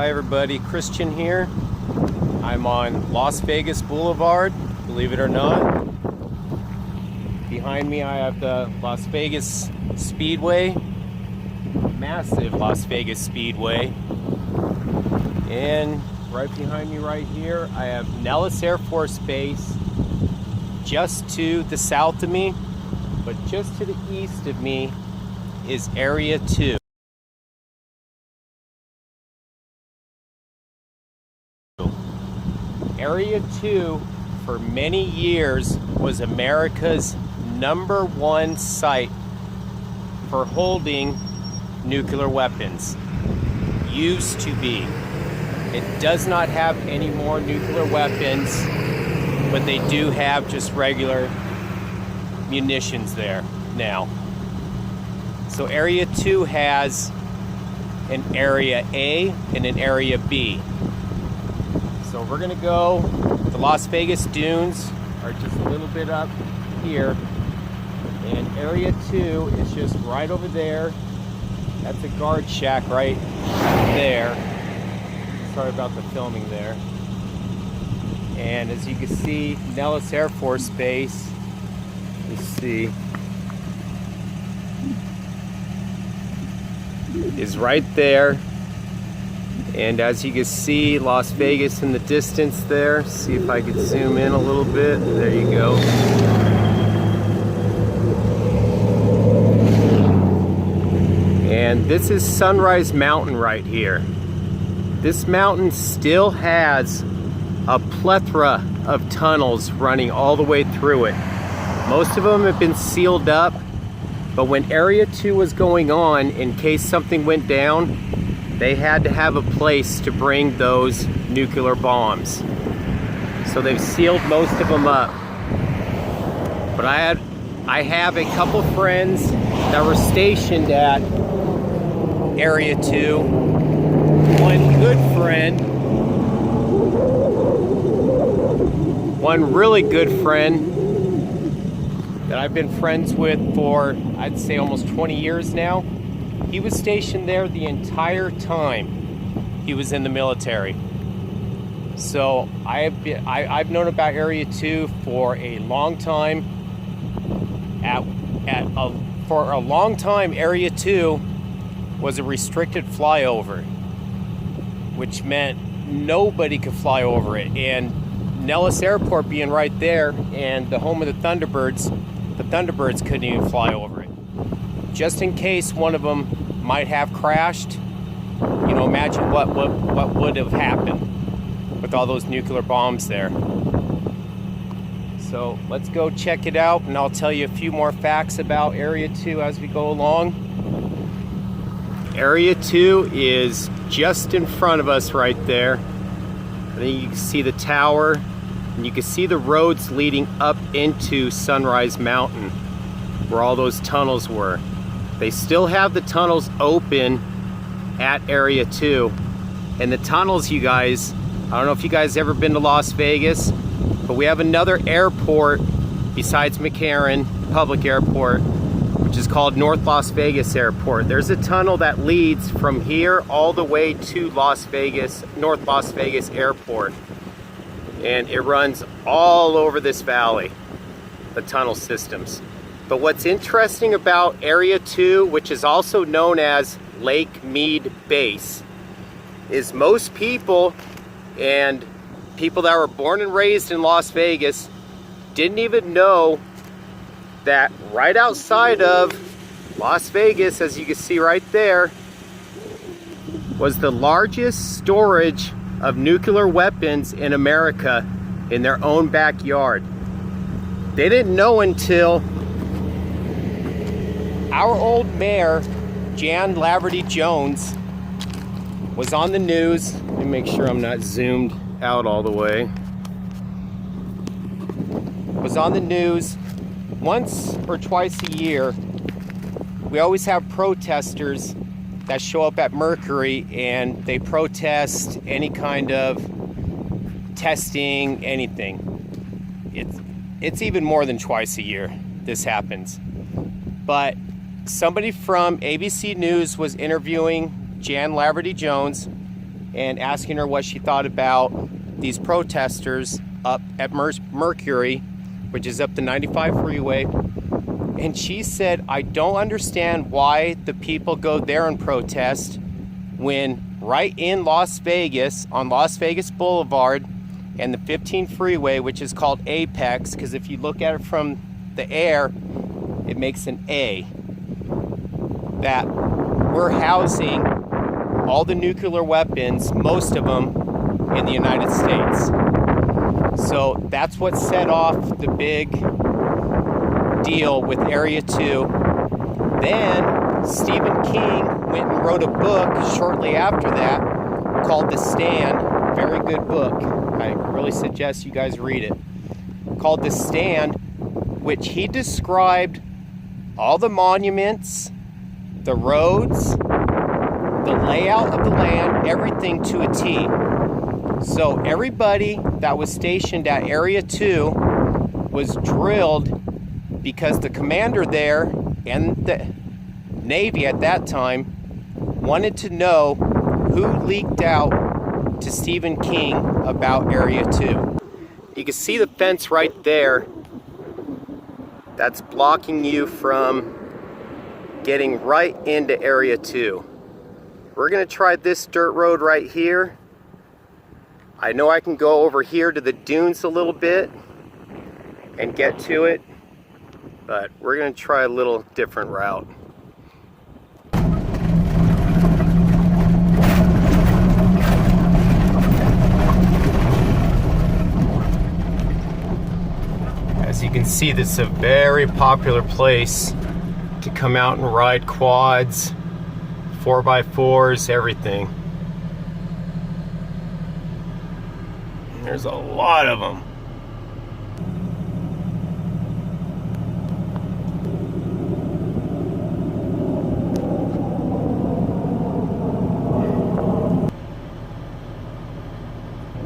Hi everybody, Christian here. I'm on Las Vegas Boulevard, believe it or not. Behind me I have the Las Vegas Speedway, massive Las Vegas Speedway. And right behind me right here I have Nellis Air Force Base, just to the south of me, but just to the east of me is Area 2. Area 2 for many years was America's #1 site for holding nuclear weapons. Used to be. It does not have any more nuclear weapons, but they do have just regular munitions there now. So Area 2 has an Area A and an Area B. So we're gonna go, the Las Vegas dunes are just a little bit up here, and Area 2 is just right over there. That's a guard shack right there. Sorry about the filming there. And as you can see, Nellis Air Force Base, let's see, is right there. And as you can see, Las Vegas in the distance there. See if I can zoom in a little bit. There you go. And this is Sunrise Mountain right here. This mountain still has a plethora of tunnels running all the way through it. Most of them have been sealed up, but when Area 2 was going on, in case something went down, they had to have a place to bring those nuclear bombs. So they've sealed most of them up. But I have a couple friends that were stationed at Area 2. One good friend, one really good friend that I've been friends with for, I'd say, almost 20 years now. He was stationed there the entire time he was in the military. So I've known about Area 2 for a long time. For a long time, Area 2 was a restricted flyover, which meant nobody could fly over it. And Nellis Airport being right there, and the home of the Thunderbirds couldn't even fly over it. Just in case one of them might have crashed, you know, imagine what would have happened with all those nuclear bombs there. So let's go check it out, and I'll tell you a few more facts about Area 2 as we go along. Area 2 is just in front of us right there. I think you can see the tower, and you can see the roads leading up into Sunrise Mountain, where all those tunnels were. They still have the tunnels open at Area 2. And the tunnels, you guys, I don't know if you guys ever been to Las Vegas, but we have another airport besides McCarran Public Airport, which is called North Las Vegas Airport. There's a tunnel that leads from here all the way to Las Vegas, North Las Vegas Airport. And it runs all over this valley, the tunnel systems. But what's interesting about Area 2, which is also known as Lake Meade Base, is most people, and people that were born and raised in Las Vegas, didn't even know that right outside of Las Vegas, as you can see right there, was the largest storage of nuclear weapons in America in their own backyard. They didn't know until our old mayor, Jan Laverty Jones, was on the news. Let me make sure I'm not zoomed out all the way. Was on the news once or twice a year. We always have protesters that show up at Mercury, and they protest any kind of testing, anything. It's even more than twice a year this happens. But somebody from ABC News was interviewing Jan Laverty Jones, and asking her what she thought about these protesters up at Mercury, which is up the 95 freeway. And she said, I don't understand why the people go there and protest when right in Las Vegas, on Las Vegas Boulevard and the 15 freeway, which is called Apex, because if you look at it from the air, it makes an A, that we're housing all the nuclear weapons, most of them in the United States. So that's what set off the big deal with Area 2. Then Stephen King went and wrote a book shortly after that called The Stand. Very good book. I really suggest you guys read it. Called The Stand, which he described all the monuments, the roads, the layout of the land, everything to a T. So everybody that was stationed at Area 2 was drilled because the commander there and the Navy at that time wanted to know who leaked out to Stephen King about Area 2. You can see the fence right there that's blocking you from getting right into Area 2. We're gonna try this dirt road right here. I know I can go over here to the dunes a little bit and get to it, but we're gonna try a little different route. As you can see, this is a very popular place to come out and ride quads, 4x4s, everything. There's a lot of them.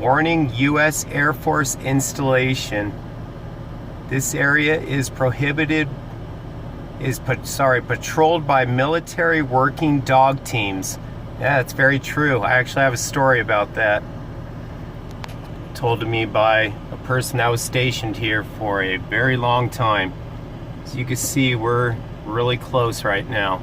Warning, U.S. Air Force installation. This area is patrolled by military working dog teams. Yeah, it's very true. I actually have a story about that, told to me by a person that was stationed here for a very long time. As you can see, we're really close right now.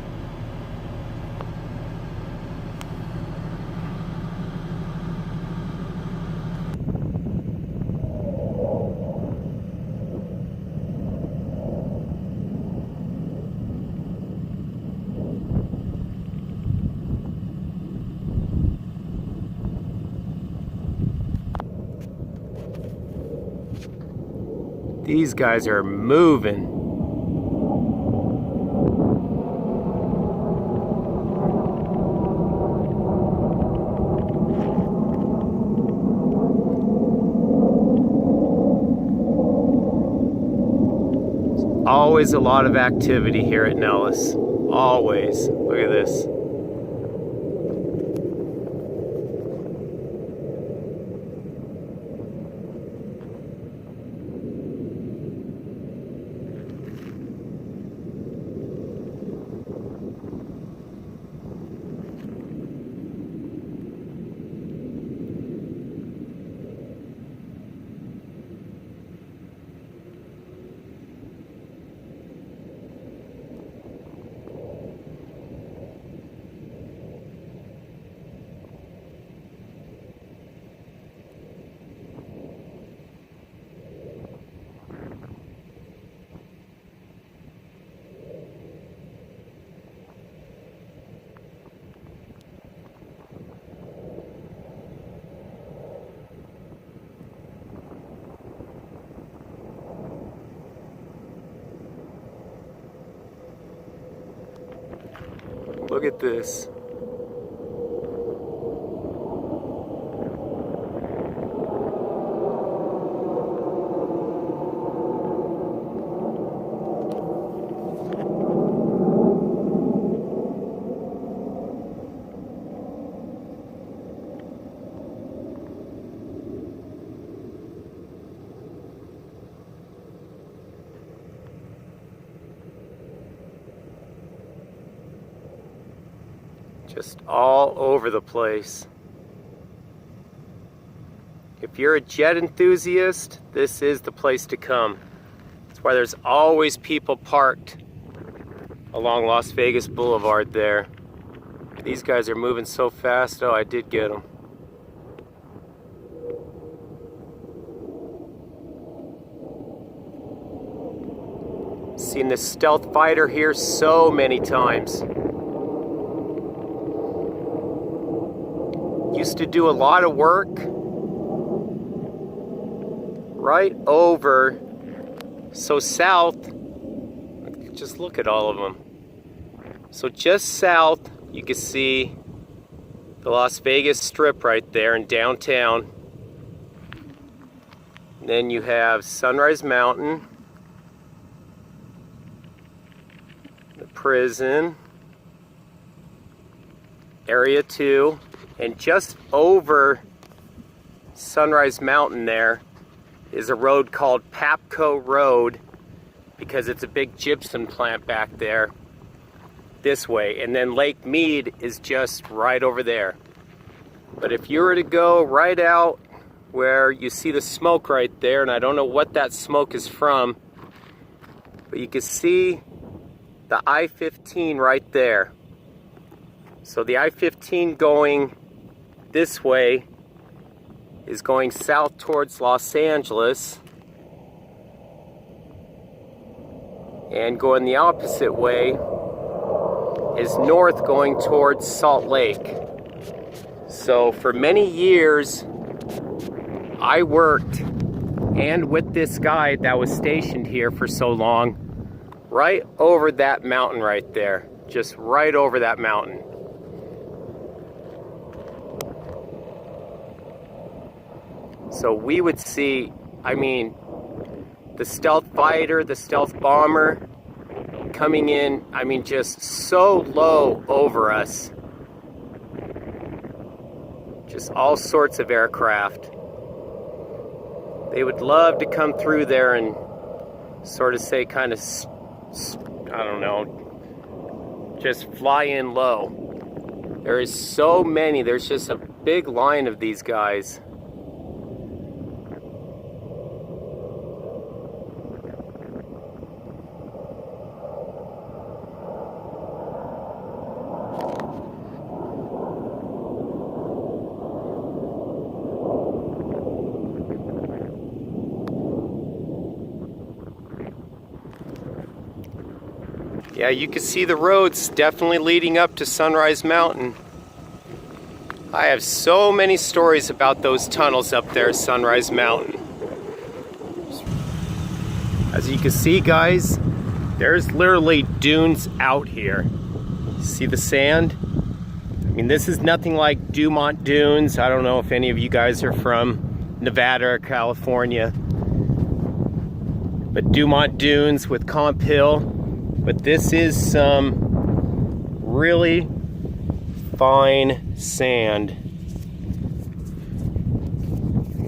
These guys are moving. There's always a lot of activity here at Nellis. Always. Look at this. Look at this. Just all over the place. If you're a jet enthusiast, this is the place to come. That's why there's always people parked along Las Vegas Boulevard there. These guys are moving so fast. Oh, I did get them. Seen this stealth fighter here so many times. Used to do a lot of work right over, so south, just look at all of them. So just south, you can see the Las Vegas Strip right there in downtown. And then you have Sunrise Mountain, the prison, Area 2, and just over Sunrise Mountain there is a road called Papco Road, because it's a big gypsum plant back there this way. And then Lake Meade is just right over there. But if you were to go right out where you see the smoke right there, and I don't know what that smoke is from, but you can see the I-15 right there. So the I-15 going this way is going south towards Los Angeles, and going the opposite way is north going towards Salt Lake. So for many years I worked and with this guy that was stationed here for so long right over that mountain right there, just right over that mountain. So we would see, I mean, the stealth fighter, the stealth bomber coming in, I mean, just so low over us. Just all sorts of aircraft. They would love to come through there and sort of say, kind of, I don't know, just fly in low. There is so many, there's just a big line of these guys. Yeah, you can see the roads definitely leading up to Sunrise Mountain. I have so many stories about those tunnels up there at Sunrise Mountain. As you can see, guys, there's literally dunes out here. See the sand? I mean, this is nothing like Dumont Dunes. I don't know if any of you guys are from Nevada or California. But Dumont Dunes with Comp Hill. But this is some really fine sand.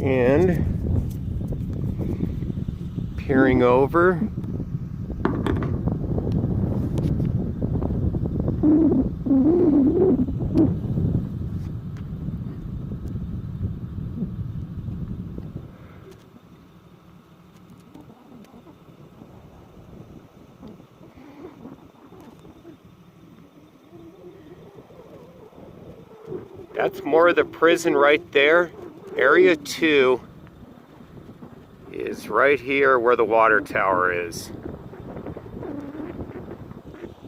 And peering over, that's more of the prison right there. Area 2 is right here where the water tower is.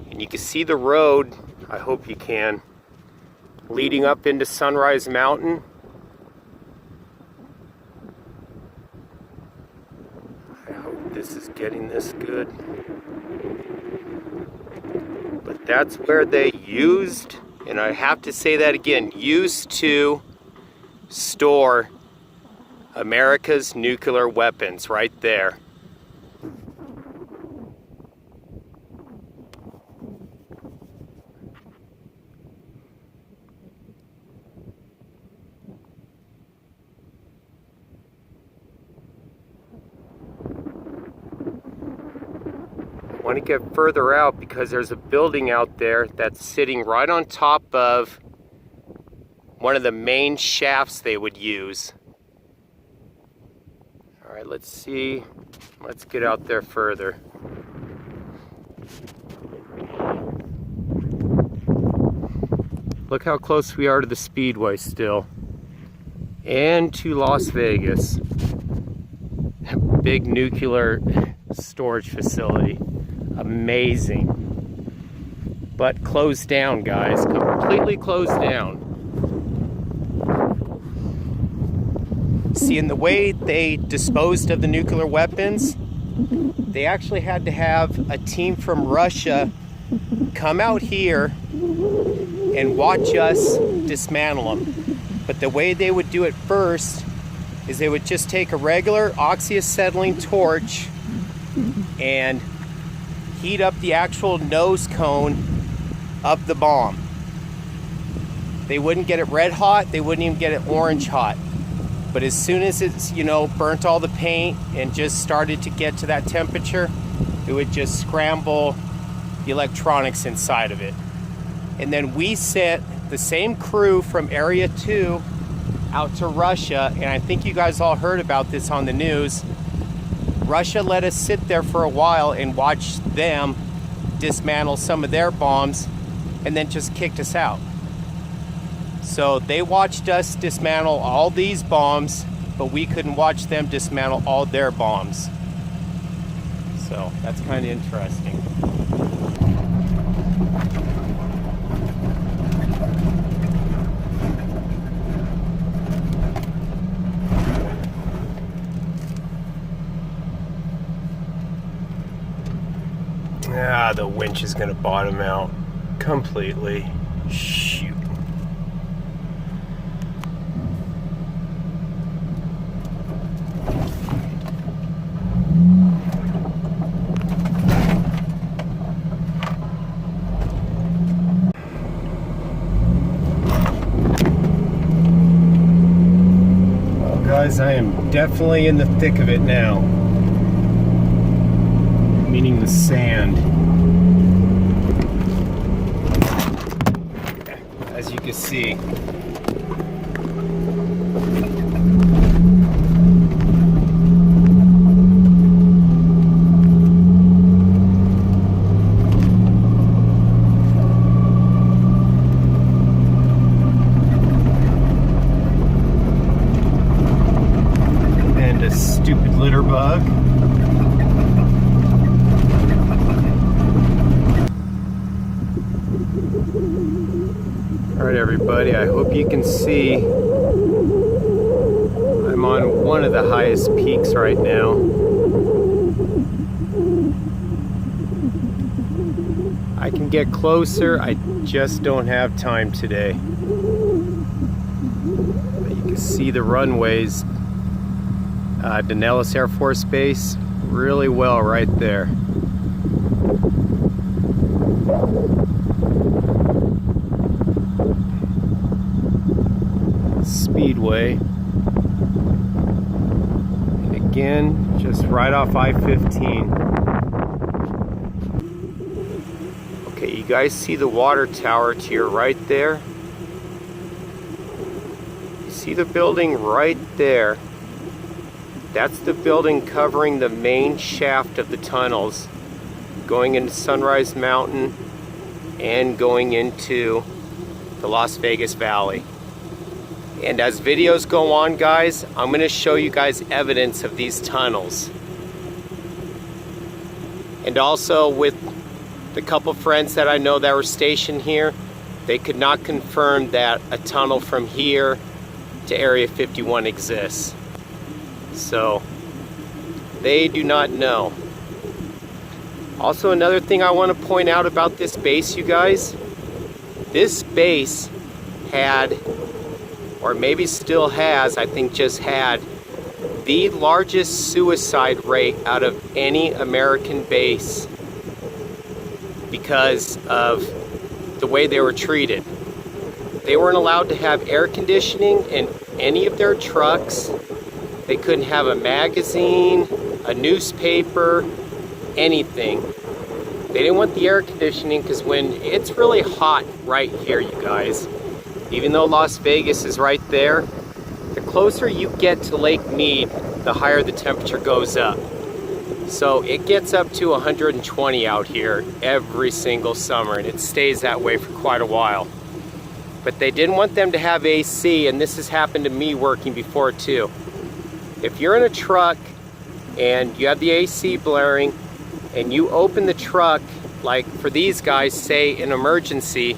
And you can see the road, I hope you can, leading up into Sunrise Mountain. I hope this is getting this good. But that's where they used, and I have to say that again, used to store America's nuclear weapons right there. I want to get further out because there's a building out there that's sitting right on top of one of the main shafts they would use. All right, let's see. Let's get out there further. Look how close we are to the Speedway still. And to Las Vegas. Big nuclear storage facility. Amazing. But closed down, guys. Completely closed down. See, in the way they disposed of the nuclear weapons, they actually had to have a team from Russia come out here and watch us dismantle them. But the way they would do it first is they would just take a regular oxyacetylene torch and heat up the actual nose cone of the bomb. They wouldn't get it red hot, they wouldn't even get it orange hot. But as soon as it's, you know, burnt all the paint and just started to get to that temperature, it would just scramble the electronics inside of it. And then we sent the same crew from Area 2 out to Russia, and I think you guys all heard about this on the news. Russia let us sit there for a while and watch them dismantle some of their bombs and then just kicked us out. So they watched us dismantle all these bombs, but we couldn't watch them dismantle all their bombs. So that's kind of interesting. Ah, the winch is gonna bottom out completely. Shoot. Well, guys, I am definitely in the thick of it now. Meaning the sand. As you can see. And a stupid litter bug. Alright everybody, I hope you can see I'm on one of the highest peaks right now. I can get closer, I just don't have time today. But you can see the runways to Nellis Air Force Base really well right there. Speedway, and again just right off I-15. Okay, you guys see the water tower to your right there? You see the building right there? That's the building covering the main shaft of the tunnels going into Sunrise Mountain and going into the Las Vegas Valley. And as videos go on, guys, I'm going to show you guys evidence of these tunnels. And also with the couple friends that I know that were stationed here, they could not confirm that a tunnel from here to Area 51 exists. So they do not know. Also, another thing I want to point out about this base, you guys, this base had, or maybe still has, I think just had, the largest suicide rate out of any American base because of the way they were treated. They weren't allowed to have air conditioning in any of their trucks. They couldn't have a magazine, a newspaper, anything. They didn't want the air conditioning because when it's really hot right here, you guys, even though Las Vegas is right there, the closer you get to Lake Meade, the higher the temperature goes up. So it gets up to 120 out here every single summer, and it stays that way for quite a while. But they didn't want them to have AC, and this has happened to me working before too. If you're in a truck and you have the AC blaring and you open the truck, like for these guys, say an emergency,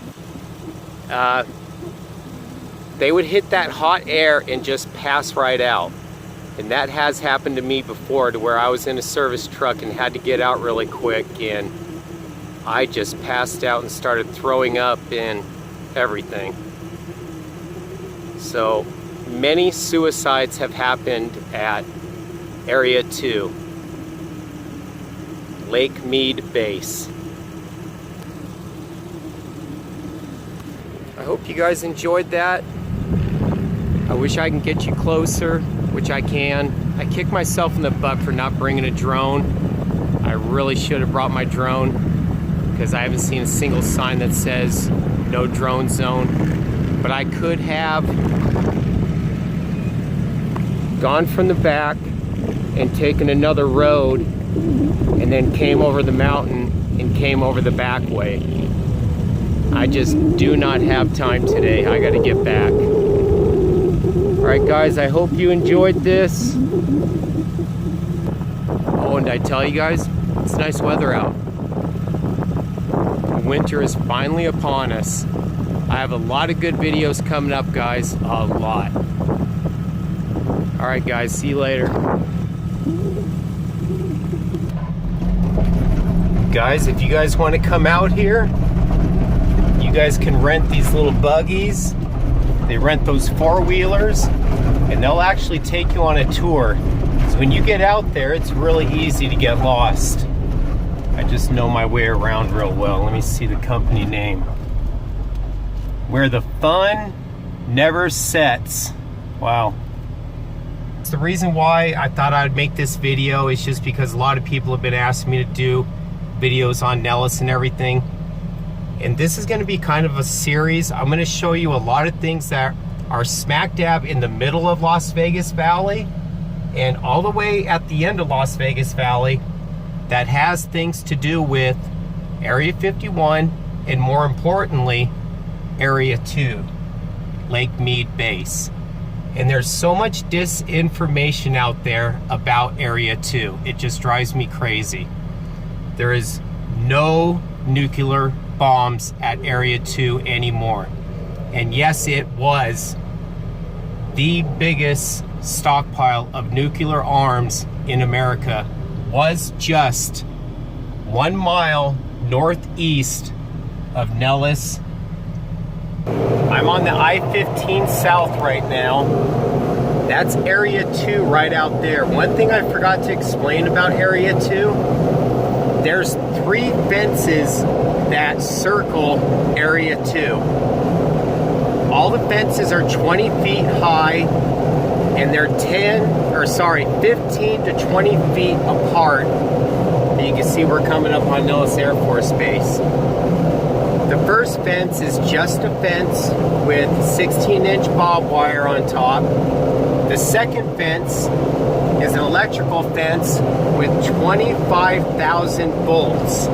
they would hit that hot air and just pass right out. And that has happened to me before, to where I was in a service truck and had to get out really quick, and I just passed out and started throwing up and everything. So many suicides have happened at Area 2, Lake Meade Base. I hope you guys enjoyed that. I wish I can get you closer, which I can. I kicked myself in the butt for not bringing a drone. I really should have brought my drone, because I haven't seen a single sign that says no drone zone. But I could have gone from the back and taken another road and then came over the mountain and came over the back way. I just do not have time today. I gotta get back. Alright guys, I hope you enjoyed this. Oh, and I tell you guys, it's nice weather out. Winter is finally upon us. I have a lot of good videos coming up, guys. A lot. Alright guys, see you later. Guys, if you guys want to come out here, you guys can rent these little buggies. They rent those four-wheelers, and they'll actually take you on a tour. So when you get out there, it's really easy to get lost. I just know my way around real well. Let me see the company name. Where the fun never sets. Wow. It's the reason why I thought I'd make this video is just because a lot of people have been asking me to do videos on Nellis and everything. And this is going to be kind of a series. I'm going to show you a lot of things that are smack dab in the middle of Las Vegas Valley and all the way at the end of Las Vegas Valley that has things to do with Area 51 and, more importantly, Area 2, Lake Meade Base. And there's so much disinformation out there about Area 2. It just drives me crazy. There is no nuclear bombs at Area 2 anymore. And yes, it was the biggest stockpile of nuclear arms in America, was just 1 mile northeast of Nellis. I'm on the I-15 south right now. That's Area 2 right out there. One thing I forgot to explain about Area 2, there's 3 fences that circle Area 2. All the fences are 20 feet high, and they're 15 to 20 feet apart. And you can see we're coming up on Nellis Air Force Base. The first fence is just a fence with 16-inch barbed wire on top. The second fence is an electrical fence with 25,000 volts.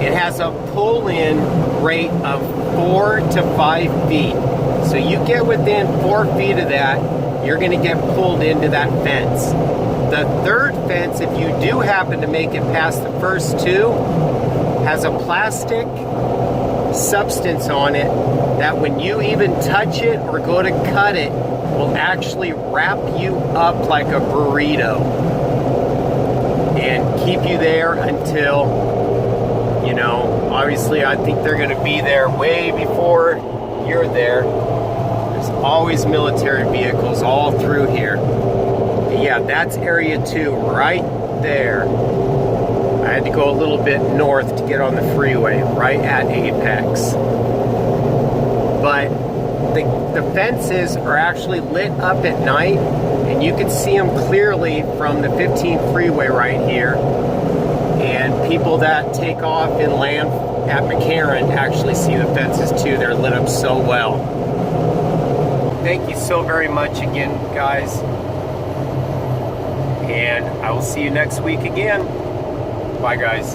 It has a pull-in rate of 4 to 5 feet. So you get within 4 feet of that, you're going to get pulled into that fence. The third fence, if you do happen to make it past the first 2, has a plastic substance on it that when you even touch it or go to cut it, will actually wrap you up like a burrito and keep you there until, you know, obviously I think they're going to be there way before you're there. There's always military vehicles all through here. Yeah, that's Area 2 right there. I had to go a little bit north to get on the freeway, right at Apex. But the fences are actually lit up at night, and you can see them clearly from the 15 freeway right here. And people that take off and land at McCarran actually see the fences too. They're lit up so well. thank you so very much again, guys. And I will see you next week again. Bye, guys.